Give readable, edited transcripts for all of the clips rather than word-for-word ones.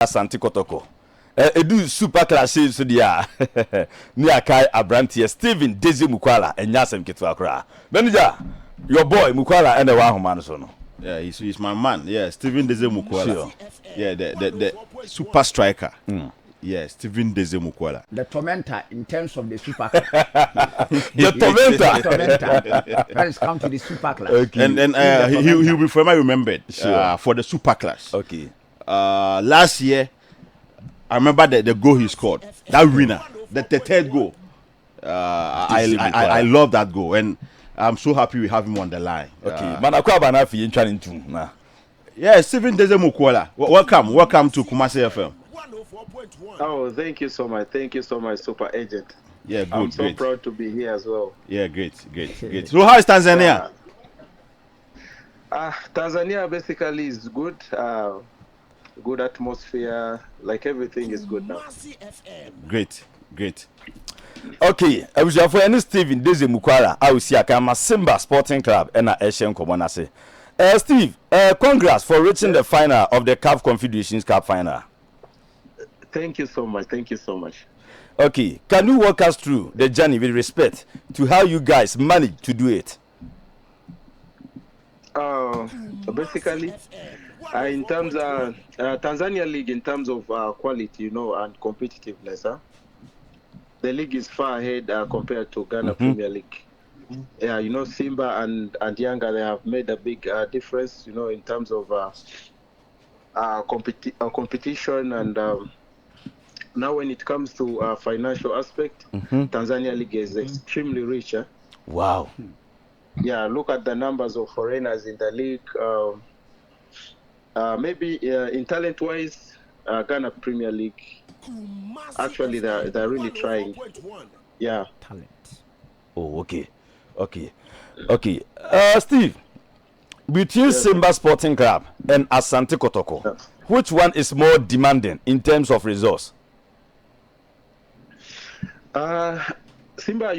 asantekotoko. Edu super classes so dia. Ni akai abrantie Steven Deze Mukwala enyasem ketwa kra. Manager, your boy Mukwala and the one man so no. Yeah, he's my man. Yeah, Steven Deze Mukwala. Sure. Yeah, the super striker. Yeah, Steven Deze Mukwala. The tormentor in terms of the super The tormentor. That is come to the super class. Okay. And he'll be forever remembered for the super class. Okay. Last year, I remember the goal he scored. That winner, the third goal. I love that goal, and I'm so happy we have him on the line. Okay. Manakwa bana fi ntwa ntu na. Yeah, Steven Deze Mukwala. Welcome to Kumasi FM. Oh, thank you so much. Thank you so much, super agent. Yeah, good. I'm so great. proud to be here as well. Yeah, great. So how is Tanzania? Tanzania basically is good. Good atmosphere. Like everything is good now. Great. Okay, I was for any Steven Deze Mukwala. I will see Akama Simba Sporting Club and Asian Komonase. Steve, congrats for reaching the final of the CAF Confederations Cup final. Thank you so much. Okay, can you walk us through the journey with respect to how you guys managed to do it? Basically, in terms of Tanzania League, in terms of quality, and competitiveness, the league is far ahead compared to Ghana Premier League. Yeah, Simba and Yanga, they have made a big difference, in terms of competition and. Now, when it comes to financial aspect, Tanzania League is extremely rich. Wow. Yeah, look at the numbers of foreigners in the league. Maybe in talent-wise, Ghana Premier League, actually, they're really trying. Yeah. Talent. Oh, okay. Steve, between Simba Sporting Club and asantekotoko, which one is more demanding in terms of resource? Simba,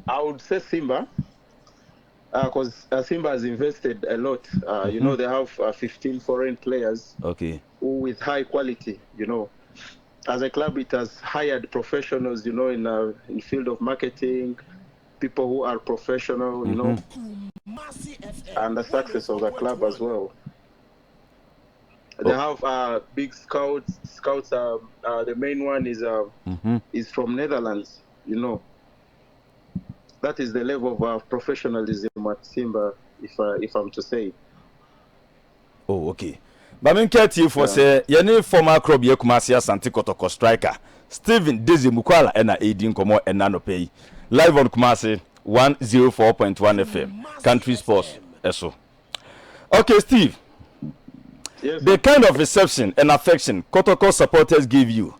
I would say Simba, because Simba has invested a lot. They have 15 foreign players. Okay. Who with high quality. As a club, it has hired professionals. In field of marketing, people who are professional. And the success of the club as well. They have big scouts. Scouts are the main one is from Netherlands. That is the level of professionalism at Simba, if I'm to say. Oh, okay. But I'm catching for say your former club ye Kumasi asantekotoko striker Steven Deze Mukwala and Aidin Komo and Nanopay live on Kumasi 104.1 FM Country Sports eso. Okay, Steve. Yes. The kind of reception and affection Kotoko supporters give you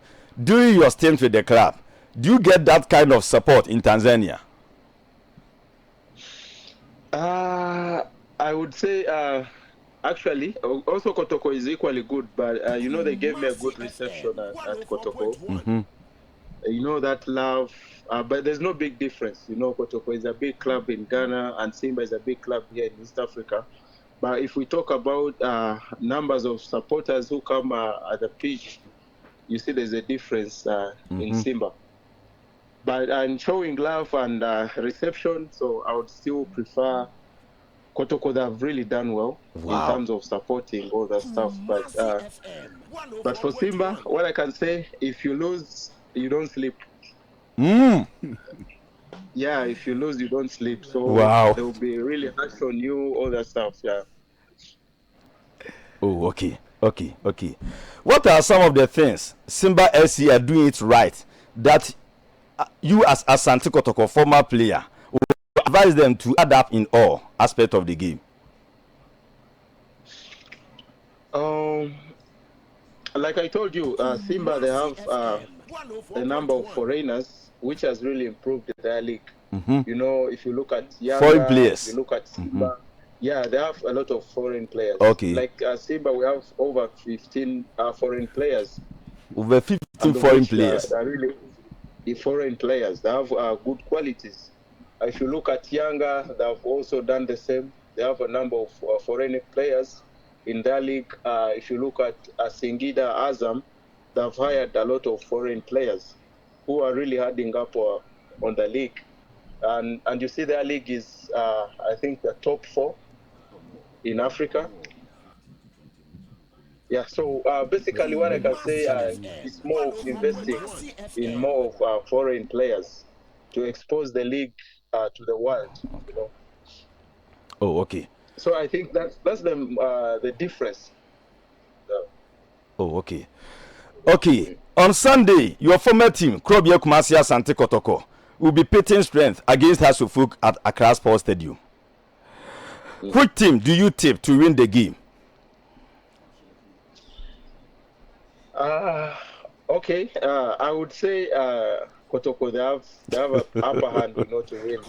during your stint with the club, do you get that kind of support in Tanzania? I would say actually also Kotoko is equally good, but they gave me a good reception at Kotoko. That love, but there's no big difference. Kotoko is a big club in Ghana and Simba is a big club here in East Africa. But if we talk about numbers of supporters who come at the pitch, you see there's a difference in Simba. But I'm showing love and reception, so I would still prefer Kotoko. They have really done well in terms of supporting all that stuff. But for Simba, what I can say, if you lose, you don't sleep. Yeah, if you lose, you don't sleep. So they will be really harsh on you, all that stuff. Yeah. Oh, okay. What are some of the things Simba SC are doing it right that you as asantekotoko former player would advise them to adapt in all aspects of the game? Like I told you, Simba, they have a number of foreigners, which has really improved their league. If you look at Yanga, foreign players, you look at Simba, yeah, they have a lot of foreign players. Okay. Like Simba, we have over 15 foreign players. Over 15 foreign players. They're really the foreign players. They have good qualities. If you look at Yanga, they have also done the same. They have a number of foreign players. in their league. If you look at Singida Azam, they've hired a lot of foreign players who are really adding up on the league. And you see their league is, I think, the top 4 in Africa. Yeah, so basically what I can say is more of investing in more of foreign players to expose the league to the world, you know. Oh, okay. So I think that's the difference. Oh, okay. Okay. On Sunday, your former team, Krobia Kumasi asantekotoko, will be pitting strength against Hearts-Samba at Accra Sports Stadium. Which team do you tip to win the game? Okay. I would say Kotoko, they have an upper hand, you know, to win.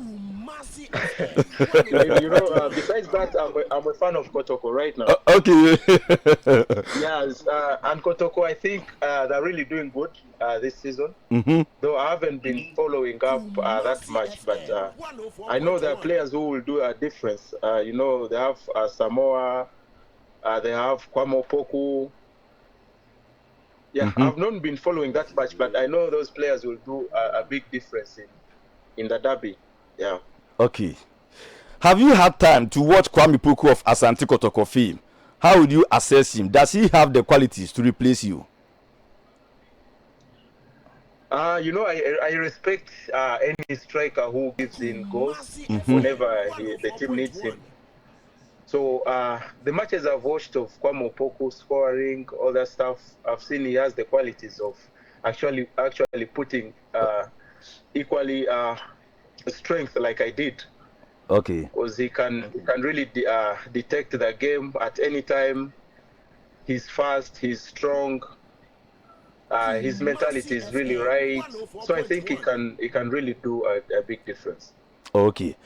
Besides that, I'm a fan of Kotoko right now. Okay. Yes, and Kotoko, I think they're really doing good this season. Though I haven't been following up that much, but I know there are players who will do a difference. They have Samoa, they have Kwame Opoku. Yeah, I've not been following that much, but I know those players will do a big difference in the derby. Yeah. Okay. Have you had time to watch Kwame Opoku of asantekotoko film? How would you assess him? Does he have the qualities to replace you? I respect any striker who gives in goals whenever the team needs him. So the matches I've watched of Kwame Opoku scoring, all that stuff, I've seen he has the qualities of actually putting equally strength like I did. Okay. Because he can really detect the game at any time. He's fast, he's strong. His mentality is really right. So I think he can really do a big difference. Okay.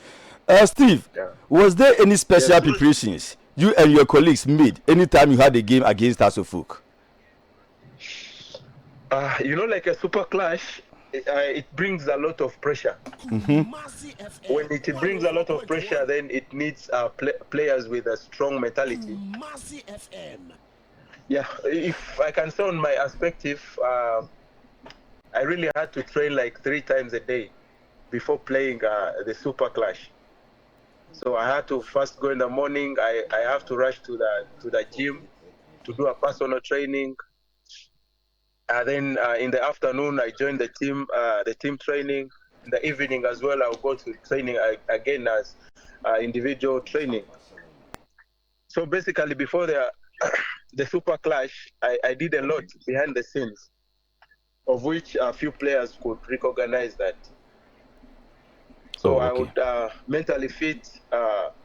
Steve, was there any special preparations you and your colleagues made anytime you had a game against Hearts-Samba? Like a super clash, it brings a lot of pressure. When it brings a lot of pressure, then it needs players with a strong mentality. Yeah, if I can say on my perspective, I really had to train like 3 times a day before playing the super clash. So I had to first go in the morning. I have to rush to the gym to do a personal training. And then in the afternoon, I joined the team training. In the evening as well, I'll go to training again as individual training. So basically, before the super clash, I did a lot behind the scenes, of which a few players could recognize that. So I would mentally fit,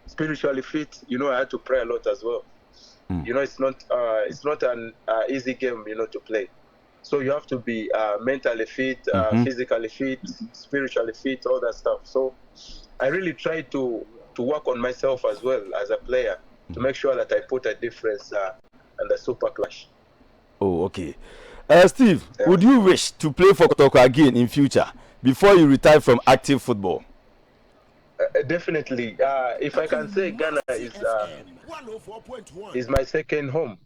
spiritually fit. I had to pray a lot as well. It's not an easy game, to play. So you have to be mentally fit, physically fit, spiritually fit, all that stuff. So I really try to work on myself as well as a player to make sure that I put a difference in the super clash. Oh, okay. Steve, would you wish to play for Kotoko again in future before you retire from active football? Definitely. If I can say, Ghana is my second home.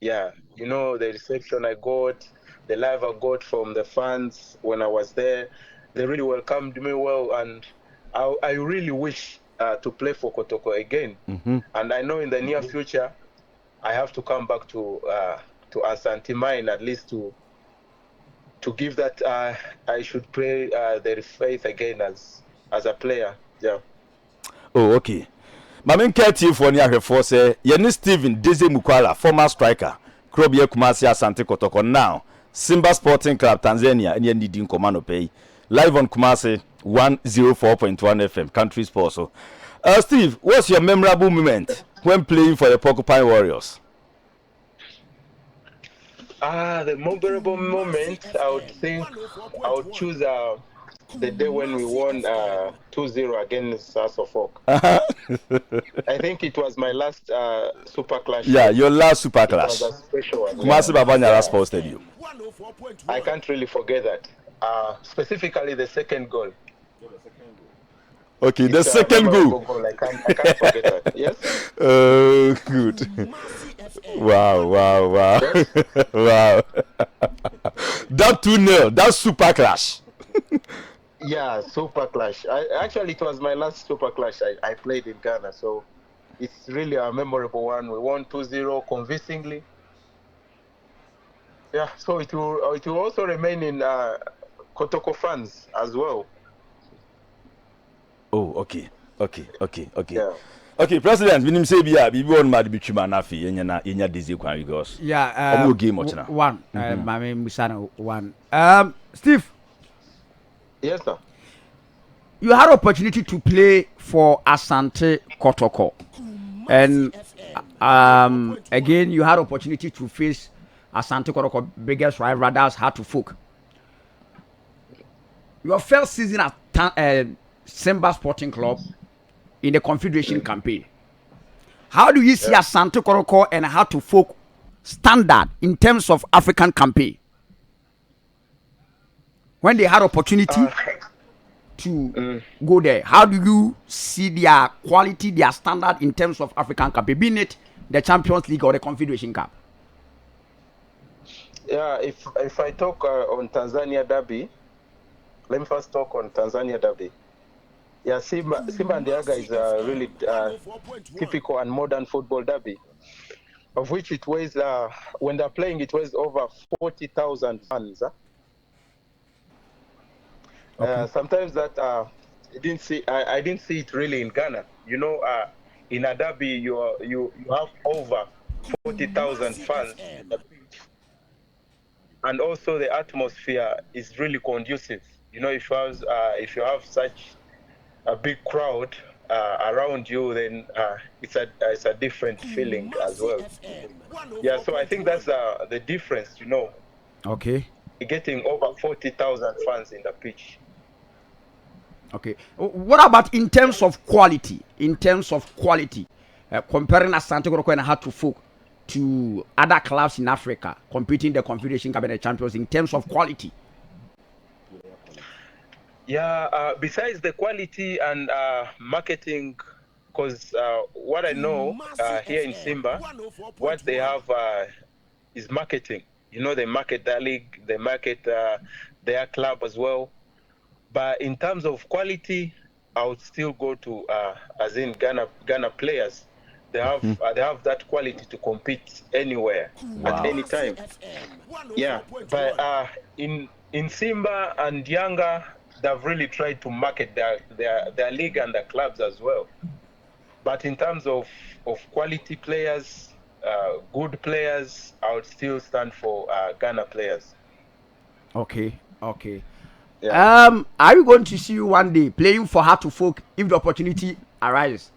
Yeah, the reception I got, the love I got from the fans when I was there, they really welcomed me well, and I really wish to play for Kotoko again. And I know in the near future, I have to come back to Asante Mine at least to give that I should play the faith again as a player. Yeah. Oh, okay. Mamin Kati for Niahefo say, Yeni Steven Deze Mukwala, former striker, Krobia Kumasi asantekotoko now, Simba Sporting Club Tanzania, and Yendi Din Komano Pay. Live on Kumasi 104.1 FM, Country Sports. So, Steve, what's your memorable moment when playing for the Porcupine Warriors? The memorable moment, I would choose the day when we won 2-0 against Hearts-Samba. I think it was my last super clash. Yeah, your last super clash. It was a special one. Kumasi Babanyala Sports Stadium. I can't really forget that. Specifically the second goal. Okay, the It's a second memorable goal. I can't forget that. Yes. Good. Wow. Yes. Wow. That 2-0, that super clash. Yeah, super clash. Actually, it was my last super clash I played in Ghana, so it's really a memorable one. We won 2-0 convincingly. Yeah, so it will also remain in Kotoko fans as well. Oh, okay. Yeah. Okay, President, we say be on mad bitchuma na fi yenya dizzy kwan because Yeah, game watch now. one. My name Musana one. Steve, Yes, sir. you had opportunity to play for Asante Kotoko, and again you had opportunity to face Asante Kotoko biggest rival, that's Hearts-Samba. Your first season at Simba Sporting Club in the Confederation campaign. How do you see Asante Kotoko and Hearts-Samba standard in terms of African campaign? When they had opportunity to go there, how do you see their quality, their standard in terms of African campaign, being it the Champions League or the Confederation Cup? Yeah, if I talk on Tanzania Derby, let me first talk on Tanzania Derby. Yeah, Simba and Yanga is a really typical and modern football derby, of which it weighs, when they're playing, it weighs over 40,000 fans. Sometimes that I didn't see it really in Ghana. You know, in a derby, you have over 40,000 fans, and also the atmosphere is really conducive. You know, if you have such a big crowd around you, then it's a different feeling as well. Yeah, so I think that's the difference. You know, Okay. getting over 40,000 fans in the pitch. Okay. What about in terms of quality? In terms of quality, comparing Asante Kotoko and Hearts-Samba to other clubs in Africa competing in the Confederation Cup and the Champions in terms of quality? Yeah, besides the quality and marketing, because what I know here in Simba, what they have is marketing. You know, they market their league, they market their club as well. But in terms of quality, I would still go to, as in Ghana players. They have that quality to compete anywhere at any time. Yeah, but in Simba and Yanga, they've really tried to market their league and their clubs as well. But in terms of quality players, good players, I would still stand for Ghana players. Okay. Yeah. Are you going to see you one day playing for Hearts-Samba if the opportunity arises?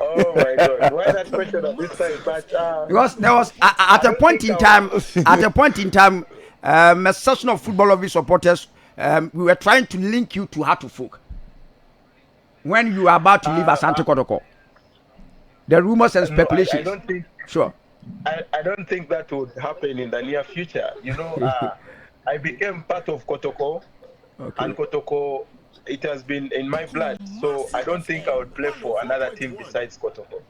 Oh my God! Why that question at this time? But Because there was at a point in time, a section of football office supporters, we were trying to link you to Hearts-Samba when you were about to leave Asante Kotoko. The rumors and speculations. No, I don't think. Sure. I don't think that would happen in the near future. You know, I became part of Kotoko, and Kotoko, it has been in my blood. So I don't think I would play for another team besides Kotoko.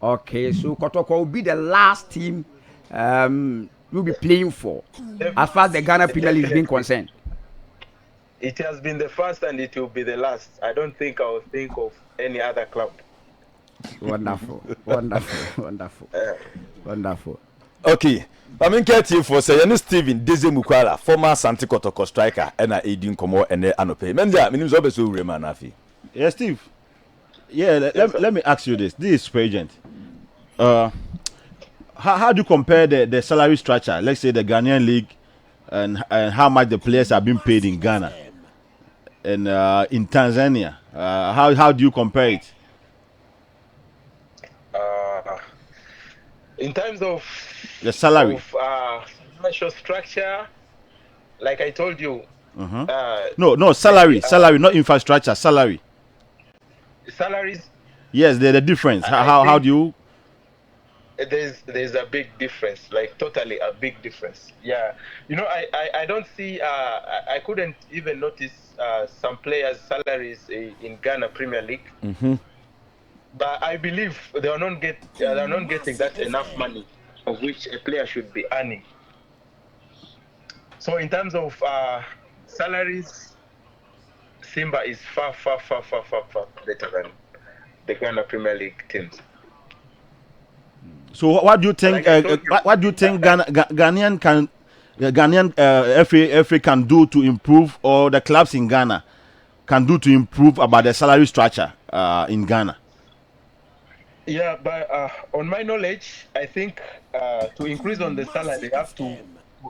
Okay, so Kotoko will be the last team you'll be playing for, as far as the Ghana Premier League is being concerned. It has been the first and it will be the last. I don't think I will think of any other club. Wonderful. Okay. I mean, get you for say, Steven Mukwala, former asantekotoko striker, and I Edin Komo and Anope. Menda, means always so remanafi. Yeah, Steve. Yeah, let me ask you this. This is Agent. How do you compare the salary structure? Let's say the Ghanaian league and how much the players are being paid in Ghana and in Tanzania. How do you compare it? In terms of the salary, financial structure, like I told you. No, salary, not infrastructure, salary. Salaries. Yes, the difference. How do you? there's a big difference, like totally a big difference. Yeah, I don't see. I couldn't even notice some players' salaries in Ghana Premier League. But I believe they are not getting that enough money of which a player should be earning. So in terms of salaries, Simba is far better than the Ghana Premier League teams. So what do you think? What do you think Ghanaian can FA can do to improve, or the clubs in Ghana can do to improve about the salary structure in Ghana? Yeah, but on my knowledge, I think to increase on the salary, they have to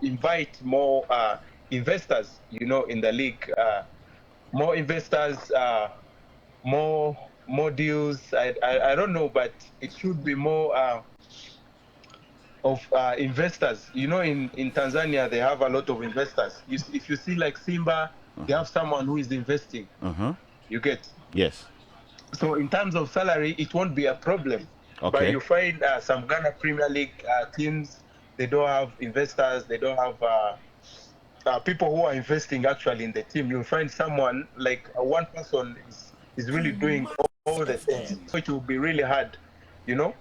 invite more investors, in the league. More investors, more deals. I don't know, but it should be more of investors. In Tanzania, they have a lot of investors. If you see like Simba, they have someone who is investing. You get? Yes. So in terms of salary, it won't be a problem. Okay. But you find some Ghana Premier League teams, they don't have investors, they don't have people who are investing actually in the team. You'll find someone like one person is really doing all the things. So it will be really hard, to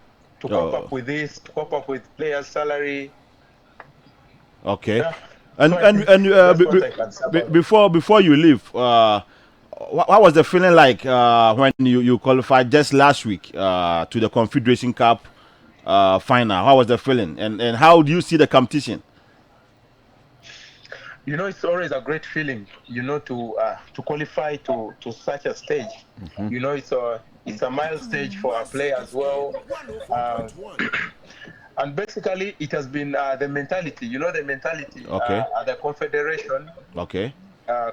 cope up with this, to cope up with players' salary. Okay. Yeah. Before you leave, what was the feeling like when you qualified just last week to the Confederation Cup final? How was the feeling, and how do you see the competition? It's always a great feeling, to qualify to such a stage. It's a mile stage for our player as well. And basically, it has been the mentality. The mentality at the Confederation. Okay.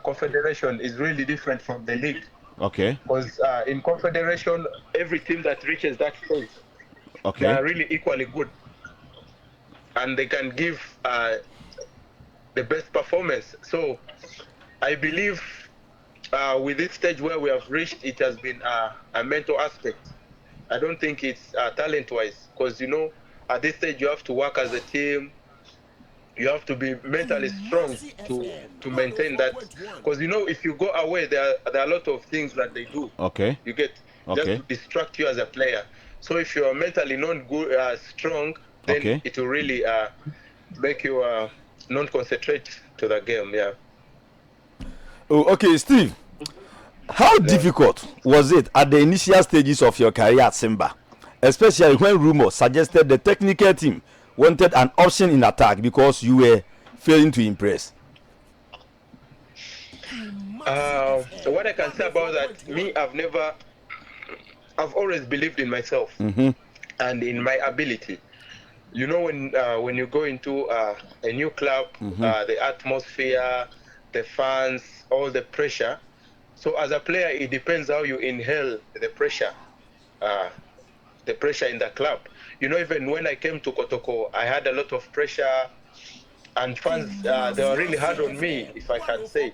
Confederation is really different from the league. Okay. Because in Confederation, every team that reaches that stage, they are really equally good, and they can give the best performance. So I believe with this stage where we have reached, it has been a mental aspect. I don't think it's talent-wise, because at this stage you have to work as a team. You have to be mentally strong to maintain that. Because if you go away, there are a lot of things that they do. Okay. You get just to distract you as a player. So if you are mentally not good, strong, then it will really make you not concentrate to the game. Yeah. Oh, okay, Steve. How difficult was it at the initial stages of your career at Simba, especially when rumors suggested the technical team wanted an option in attack because you were failing to impress? So what I can say about that, I've always believed in myself and in my ability. When you go into a new club, the atmosphere, the fans, all the pressure. So as a player, it depends how you inhale the pressure in the club. Even when I came to Kotoko, I had a lot of pressure, and fans, they were really hard on me, if I can say,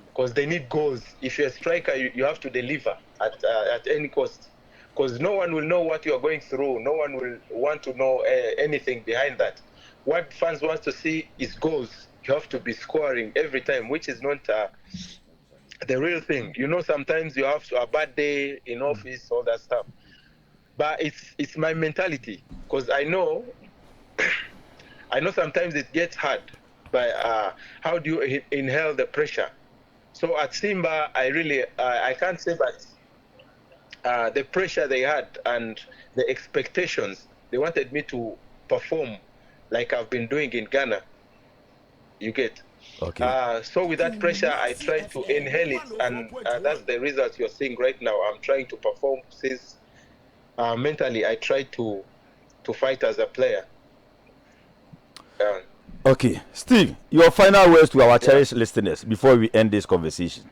because they need goals. If you're a striker, you have to deliver at any cost, because no one will know what you are going through. No one will want to know anything behind that. What fans want to see is goals. You have to be scoring every time, which is not the real thing. Sometimes you have a bad day in office, all that stuff. But it's my mentality, because I know sometimes it gets hard, but how do you inhale the pressure? So at Simba, I can't say, but the pressure they had and the expectations, they wanted me to perform like I've been doing in Ghana. You get? Okay. So with that pressure, I try to inhale it, and that's the results you're seeing right now. I'm trying to perform since mentally I try to fight as a player. Okay, Steve, your final words to our cherished listeners before we end this conversation.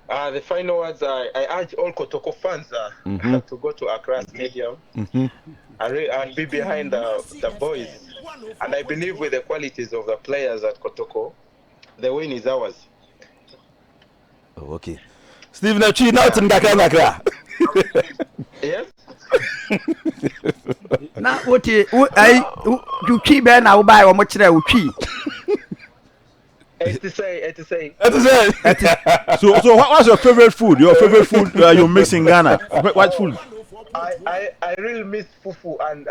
The final words, I urge all Kotoko fans to go to Accra Stadium and be behind the boys. And I believe with the qualities of the players at Kotoko, the win is ours. Oh, okay. Steve, now in Accra. Yes? What you keep now buy or much there? Keep. To say. So what's your favorite food? Your favorite food you mix in Ghana? What food? I really miss fufu and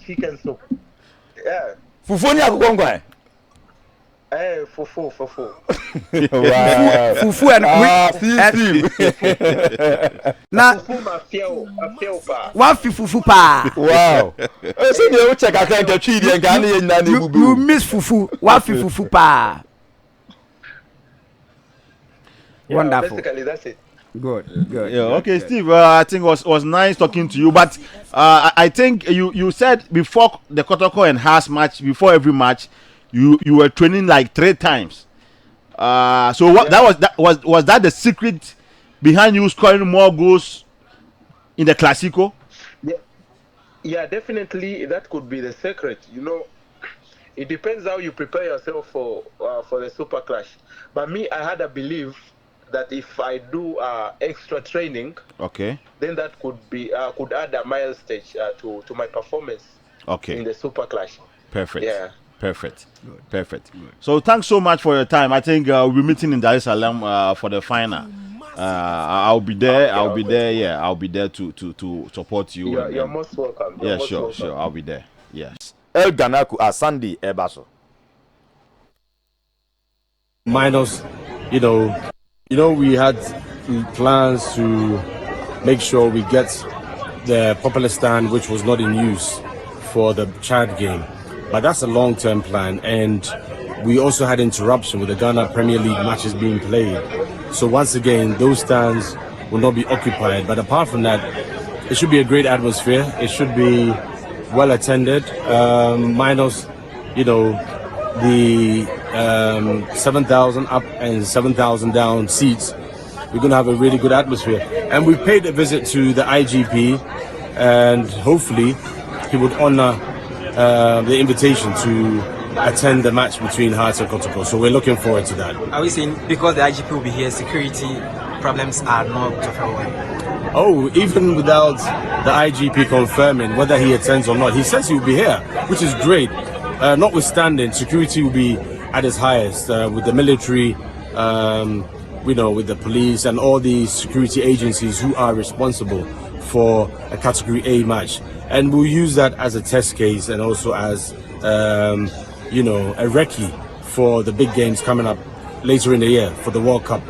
chicken soup. Yeah. Fufu ni akukongwa. Fufu. Wow. Fufu and na fufu pa. One fufu pa. Wow. So you check account the tree and Ghana you miss fufu. One fufu pa. Yeah, wonderful. Basically, that's it. Good. Yeah. Okay, good. Steve. I think was nice talking to you, but I think you said before the Kotoko and Hearts match, before every match, you were training like 3 times. So what that was that the secret behind you scoring more goals in the Clasico? Yeah, definitely that could be the secret. You know, it depends how you prepare yourself for the Super Clash. But me, I had a belief that if I do extra training, okay, then that could add a mile stage to my performance. Okay. In the Super Clash. Perfect. Yeah. Perfect. Good. So thanks so much for your time. I think we'll be meeting in Dar es Salaam for the final. I'll be there. Okay, I'll be there. Yeah, I'll be there to support you. You're most welcome. Sure. I'll be there. Yes. El Ganaku Asandi Ebaso. Minus, you know, we had plans to make sure we get the popular stand, which was not in use for the Chad game. But that's a long-term plan, and we also had interruption with the Ghana Premier League matches being played. So once again, those stands will not be occupied. But apart from that, it should be a great atmosphere. It should be well attended. Minus, the 7,000 up and 7,000 down seats. We're going to have a really good atmosphere. And we paid a visit to the IGP, and hopefully he would honor the invitation to attend the match between Hearts and Kotoko. So we're looking forward to that. Are we saying because the IGP will be here, security problems are not of away? Oh, even without the IGP confirming whether he attends or not, he says he will be here, which is great. Notwithstanding, security will be at its highest with the military, with the police and all the security agencies who are responsible for a Category A match. And we'll use that as a test case and also as, a recce for the big games coming up later in the year for the World Cup,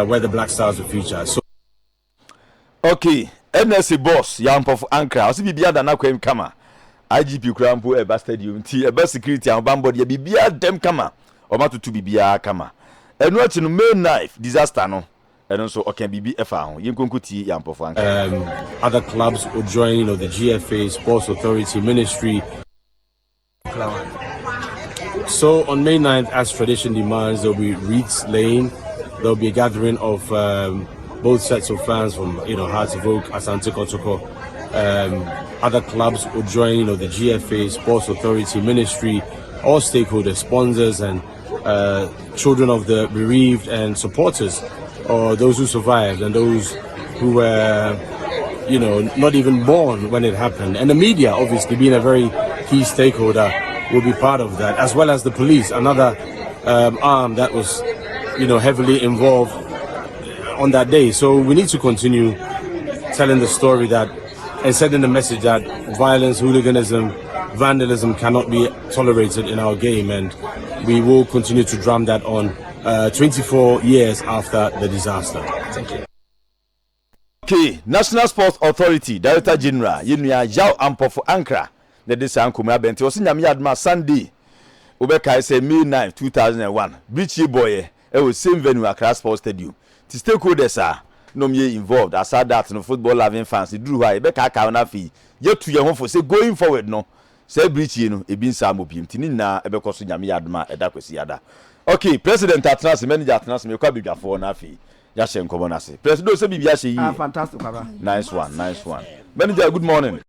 where the Black Stars will feature. So, okay, NSA boss, Yampof Ankara, I see Bibia Dana Quem Kama, IGP Crampo, a stadium, a best security and Bambo, Bibia Dem Kama, or Matu to Bibia Kama. And watching May knife disaster, no. And also, okay, BBFA, Yunkunkuti, Yampof. Other clubs will join, the GFA, Sports Authority, Ministry. So on May 9th, as tradition demands, there'll be wreaths laying. There'll be a gathering of both sets of fans from, Hearts-Samba, asantekotoko. Other clubs will join, the GFA, Sports Authority, Ministry, all stakeholders, sponsors, and children of the bereaved and supporters, or those who survived and those who were, not even born when it happened. And the media, obviously, being a very key stakeholder, will be part of that, as well as the police, another arm that was, heavily involved on that day. So we need to continue telling the story and sending the message that violence, hooliganism, vandalism cannot be tolerated in our game, and we will continue to drum that on 24 years after the disaster. Thank you. Okay, National Sports Authority Director General Yenuya Yao Ampofo Ankara na de san komra benti o sinyam yadma Sunday obeka say May 9 2001 Bridge boy e same venue Accra Sports Stadium ti stakeholders are no me involved aside that no football loving fans duru ha e be ka na fi yetu ye ho for say going forward no say Bridge no e bin sa mobim ti ni na e be ko so nyam yadma e da kwesi yada. Okay, President Atnas manager Atnas me kwa bidwafo na fi ya she nkomo na se President say bibia she yi fantastic baba. Nice one. Manager, good morning.